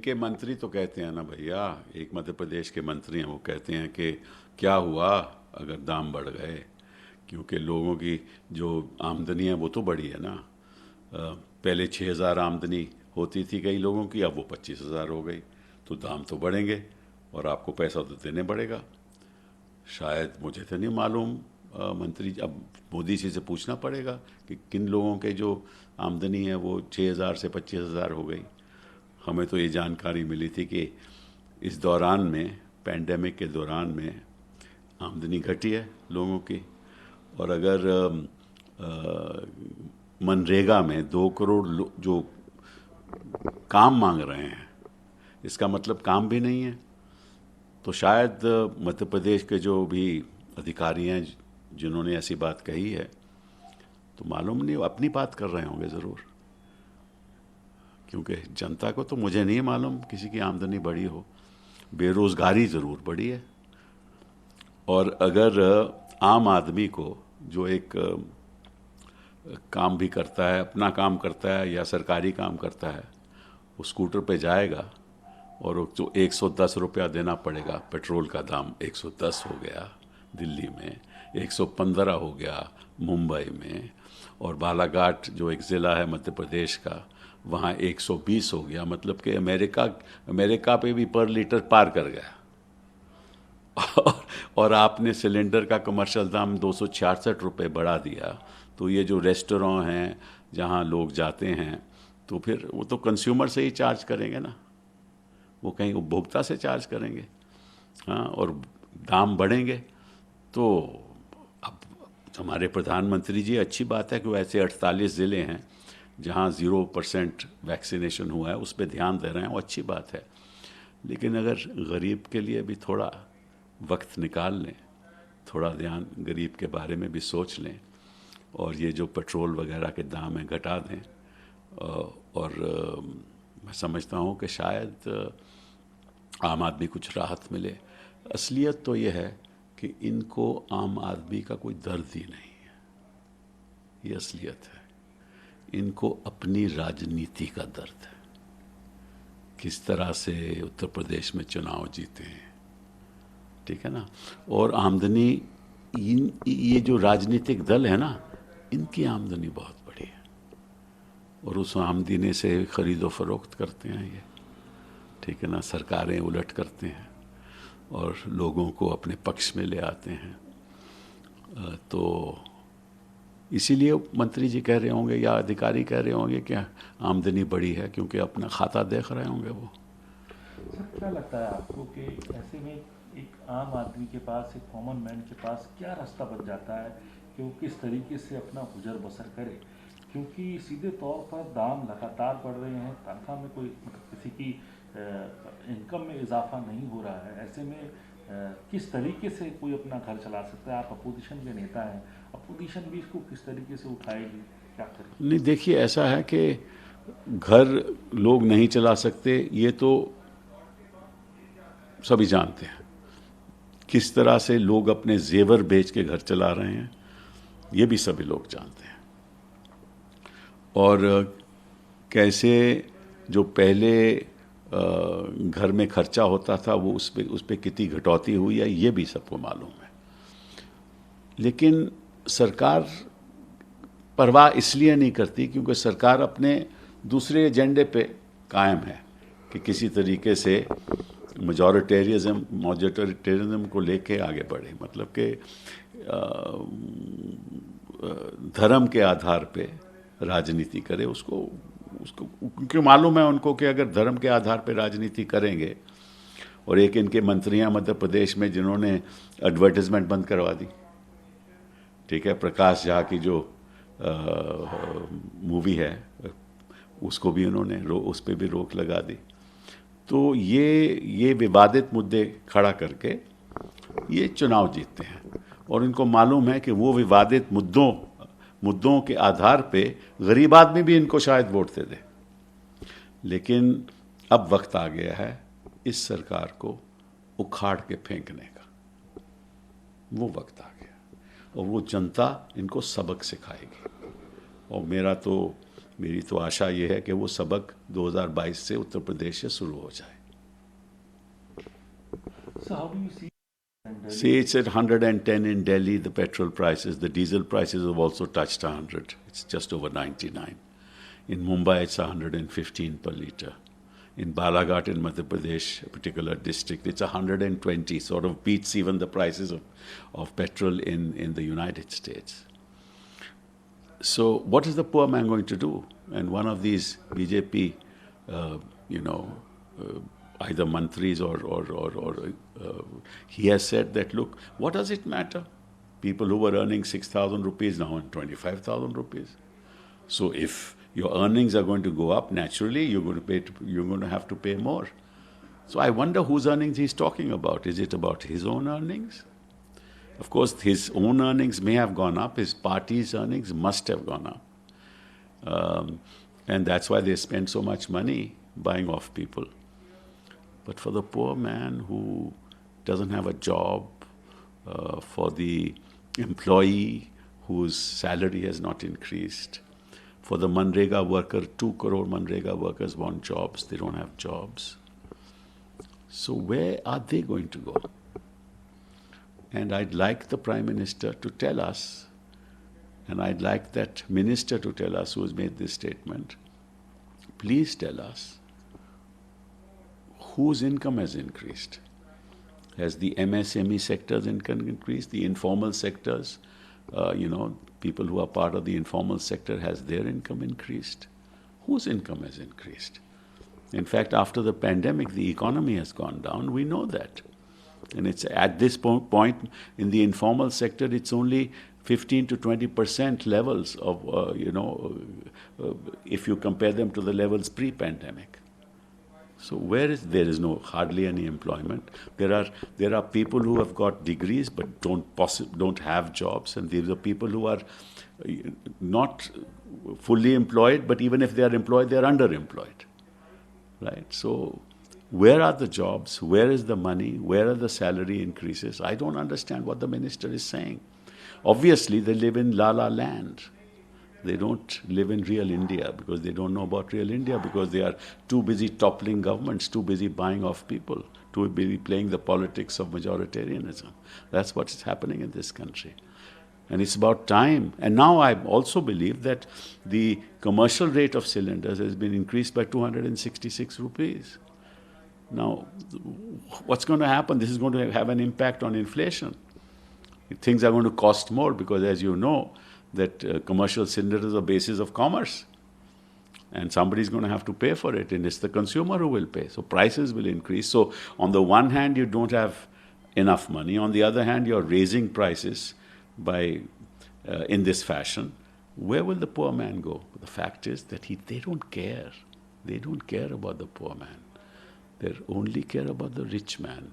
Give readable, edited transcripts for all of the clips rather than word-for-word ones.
इनके मंत्री तो कहते हैं ना भैया, एक मध्य प्रदेश के मंत्री हैं, वो कहते हैं कि क्या हुआ अगर दाम बढ़ गए, क्योंकि लोगों की जो आमदनी है वो तो बढ़ी है ना। पहले 6,000 आमदनी होती थी कई लोगों की, अब वो 25,000 हो गई, तो दाम तो बढ़ेंगे और आपको पैसा तो देने पड़ेगा। शायद, मुझे तो नहीं मालूम, मंत्री अब मोदी जी से पूछना पड़ेगा कि किन लोगों के जो आमदनी है वो 6,000 से 25,000 हो गई। हमें तो ये जानकारी मिली थी कि इस दौरान में, पैंडेमिक के दौरान में आमदनी घटी है लोगों की। और अगर मनरेगा में 2 करोड़ जो काम मांग रहे हैं, इसका मतलब काम भी नहीं है। तो शायद मध्य प्रदेश के जो भी अधिकारी हैं जिन्होंने ऐसी बात कही है, तो मालूम नहीं, वो अपनी बात कर रहे होंगे ज़रूर, क्योंकि जनता को तो मुझे नहीं मालूम किसी की आमदनी बढ़ी हो। बेरोज़गारी ज़रूर बढ़ी है। और अगर आम आदमी को, जो एक काम भी करता है, अपना काम करता है या सरकारी काम करता है, वो स्कूटर पे जाएगा और वो जो 110 रुपया देना पड़ेगा, पेट्रोल का दाम 110 हो गया दिल्ली में, 115 हो गया मुंबई में, और बालाघाट जो एक ज़िला है मध्य प्रदेश का, वहाँ 120 हो गया। मतलब कि अमेरिका पे भी पर लीटर पार कर गया। और आपने सिलेंडर का कमर्शियल दाम 266 रुपये बढ़ा दिया। तो ये जो रेस्टोरेंट हैं जहाँ लोग जाते हैं, तो फिर वो तो कंज्यूमर से ही चार्ज करेंगे ना, वो कहीं उपभोक्ता से चार्ज करेंगे। हाँ, और दाम बढ़ेंगे। तो अब हमारे प्रधानमंत्री जी, अच्छी बात है कि वैसे 48 ज़िले हैं जहाँ 0% वैक्सीनेशन हुआ है, उस पर ध्यान दे रहे हैं, वो अच्छी बात है। लेकिन अगर गरीब के लिए भी थोड़ा वक्त निकाल लें, थोड़ा ध्यान गरीब के बारे में भी सोच लें, और ये जो पेट्रोल वगैरह के दाम हैं घटा दें, और मैं समझता हूँ कि शायद आम आदमी कुछ राहत मिले। असलियत तो ये है कि इनको आम आदमी का कोई दर्द ही नहीं है, ये असलियत है। इनको अपनी राजनीति का दर्द है, किस तरह से उत्तर प्रदेश में चुनाव जीते हैं, ठीक है ना। और आमदनी, ये जो राजनीतिक दल है ना, इनकी आमदनी बहुत बड़ी है, और उस आमदनी से खरीदो फरोख्त करते हैं ये, ठीक है ना। सरकारें उलट करते हैं और लोगों को अपने पक्ष में ले आते हैं। तो इसीलिए मंत्री जी कह रहे होंगे या अधिकारी कह रहे होंगे कि आमदनी बढ़ी है, क्योंकि अपना खाता देख रहे होंगे वो। सर, क्या लगता है आपको कि ऐसे में एक आम आदमी के पास, एक कॉमन मैन के पास क्या रास्ता बच जाता है कि वो किस तरीके से अपना गुजर बसर करे? क्योंकि सीधे तौर पर दाम लगातार बढ़ रहे हैं, तनख्वाह में कोई मतलब किसी की इनकम में इजाफा नहीं हो रहा है। ऐसे में किस तरीके से कोई अपना घर चला सकता है? आप अपोजिशन के नेता हैं, अपोजिशन भी इसको किस तरीके से उठाएगी, क्या करेगी? नहीं, देखिए, ऐसा है कि घर लोग नहीं चला सकते, ये तो सभी जानते हैं। किस तरह से लोग अपने जेवर बेच के घर चला रहे हैं, ये भी सभी लोग जानते हैं। और कैसे जो पहले घर में खर्चा होता था, वो उस पे कितनी घटौती हुई है, ये भी सबको मालूम है। लेकिन सरकार परवाह इसलिए नहीं करती क्योंकि सरकार अपने दूसरे एजेंडे पे कायम है कि किसी तरीके से मॉजोरिटेरिज्म को लेके आगे बढ़े। मतलब कि धर्म के आधार पे राजनीति करे, उसको उसको क्योंकि मालूम है उनको कि अगर धर्म के आधार पे राजनीति करेंगे, और एक इनके मंत्री हैं मध्य प्रदेश में जिन्होंने एडवर्टाइजमेंट बंद करवा दी, ठीक है, प्रकाश झा की जो मूवी है, उसको भी उन्होंने उस पर भी रोक लगा दी। तो ये विवादित मुद्दे खड़ा करके ये चुनाव जीतते हैं, और इनको मालूम है कि वो विवादित मुद्दों के आधार पे गरीब आदमी भी इनको शायद वोट दे दे। लेकिन अब वक्त आ गया है इस सरकार को उखाड़ के फेंकने का, वो वक्त आ गया, और वो जनता इनको सबक सिखाएगी। और मेरा तो मेरी तो आशा ये है कि वो सबक 2022 से उत्तर प्रदेश से शुरू हो जाए. So how do you see in Delhi? See, it's at 110 in Delhi, the petrol prices. The diesel prices have also touched 100. It's just over 99. In Mumbai, it's 115 per litre. In Balaghat in Madhya Pradesh, a particular district, it's 120, sort of beats even the prices of petrol in the United States. So what is the poor man going to do? And one of these BJP, you know, either mantris or he has said that, look, what does it matter? People who were earning 6,000 rupees now earn 25,000 rupees. So if your earnings are going to go up, naturally you're going to have to pay more. So I wonder whose earnings he's talking about. Is it about his own earnings? Of course, his own earnings may have gone up. His party's earnings must have gone up. And that's why they spend so much money buying off people. But for the poor man who doesn't have a job, for the employee whose salary has not increased, for the Manrega worker, 2 crore Manrega workers want jobs, they don't have jobs. So where are they going to go? And I'd like the Prime Minister to tell us, and I'd like that minister to tell us who has made this statement, please tell us whose income has increased. Has the MSME sector's income increased? The informal sectors, people who are part of the informal sector, has their income increased? Whose income has increased? In fact, after the pandemic, the economy has gone down. We know that. And it's at this point in the informal sector, it's only 15 to 20% levels of, if you compare them to the levels pre-pandemic. So there is hardly any employment. There are people who have got degrees but don't have jobs, and these are people who are not fully employed, but even if they are employed, they are underemployed. Right? So where are the jobs? Where is the money? Where are the salary increases? I don't understand what the minister is saying. Obviously, they live in la-la land. They don't live in real India because they don't know about real India, because they are too busy toppling governments, too busy buying off people, too busy playing the politics of majoritarianism. That's what's happening in this country. And it's about time. And now I also believe that the commercial rate of cylinders has been increased by 266 rupees. Now, what's going to happen? This is going to have an impact on inflation. Things are going to cost more because, as you know, that commercial cylinders are basis of commerce. And somebody's going to have to pay for it, and it's the consumer who will pay. So prices will increase. So on the one hand, you don't have enough money. On the other hand, you're raising prices by in this fashion. Where will the poor man go? The fact is that they don't care. They don't care about the poor man. They only care about the rich man.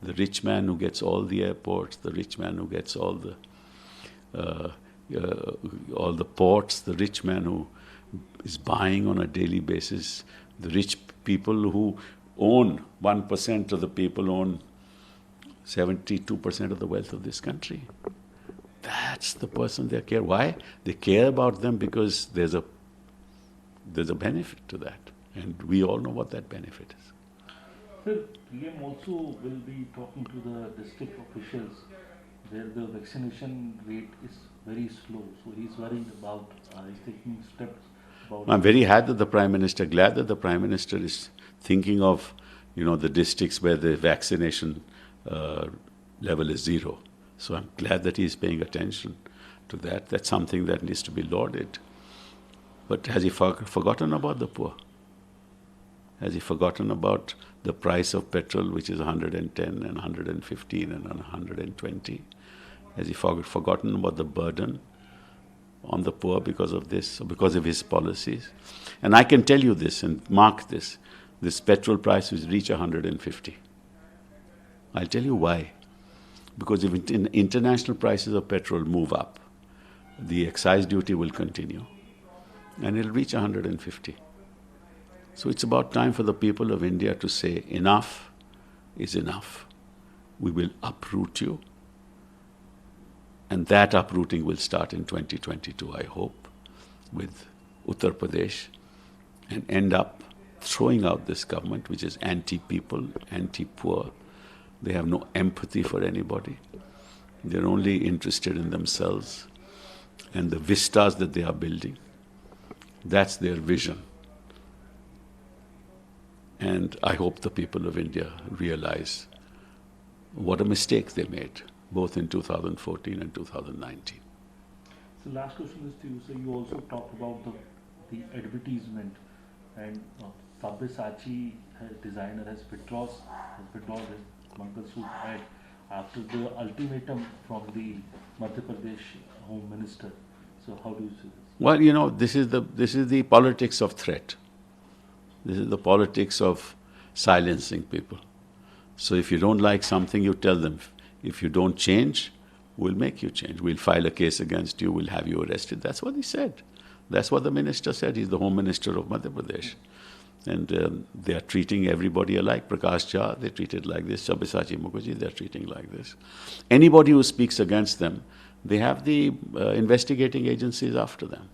The rich man who gets all the airports, the rich man who gets all the ports, the rich man who is buying on a daily basis, the rich people who own 1% of the people own 72% of the wealth of this country. That's the person they care. Why? They care about them because there's a benefit to that. And we all know what that benefit is. Sir, PM also will be talking to the district officials where the vaccination rate is very slow. So he's worried about, he's taking steps about... I'm very glad that the Prime Minister is thinking of, the districts where the vaccination level is zero. So I'm glad that he's paying attention to that. That's something that needs to be lauded. But has he forgotten about the poor? Has he forgotten about the price of petrol, which is 110 and 115 and 120? Has he forgotten about the burden on the poor because of this, or because of his policies? And I can tell you this, and mark this petrol price will reach 150. I'll tell you why. Because if international prices of petrol move up, the excise duty will continue, and it'll reach 150. So it's about time for the people of India to say, enough is enough. We will uproot you. And that uprooting will start in 2022, I hope, with Uttar Pradesh and end up throwing out this government, which is anti-people, anti-poor. They have no empathy for anybody. They're only interested in themselves and the vistas that they are building. That's their vision. And I hope the people of India realize what a mistake they made, both in 2014 and 2019. So last question is to you. So you also talked about the advertisement, and Sabyasachi designer has withdrawn his Mangalsutra ad after the ultimatum from the Madhya Pradesh Home Minister. So how do you see this? Well, you know, this is the politics of threat. This is the politics of silencing people. So if you don't like something, you tell them. If you don't change, we'll make you change. We'll file a case against you. We'll have you arrested. That's what he said. That's what the minister said. He's the Home Minister of Madhya Pradesh. And they are treating everybody alike. Prakash Jha, they treated like this. Sabyasachi Mukherjee, they're treating like this. Anybody who speaks against them, they have the investigating agencies after them.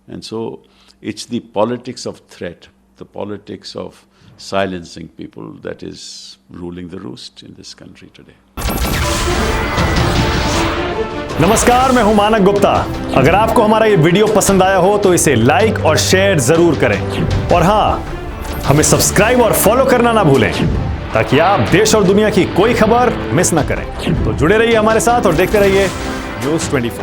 And so it's the politics of threat, the politics of silencing people that is ruling the roost in this country today. नमस्कार, मैं हूं मानक गुप्ता। अगर आपको हमारा ये video पसंद आया हो तो इसे लाइक और शेयर जरूर करें, और हां, हमें सब्सक्राइब और फॉलो करना ना भूलें ताकि आप देश और दुनिया की कोई खबर मिस ना करें। तो जुड़े रहिए हमारे साथ और देखते रहिए न्यूज़ 24।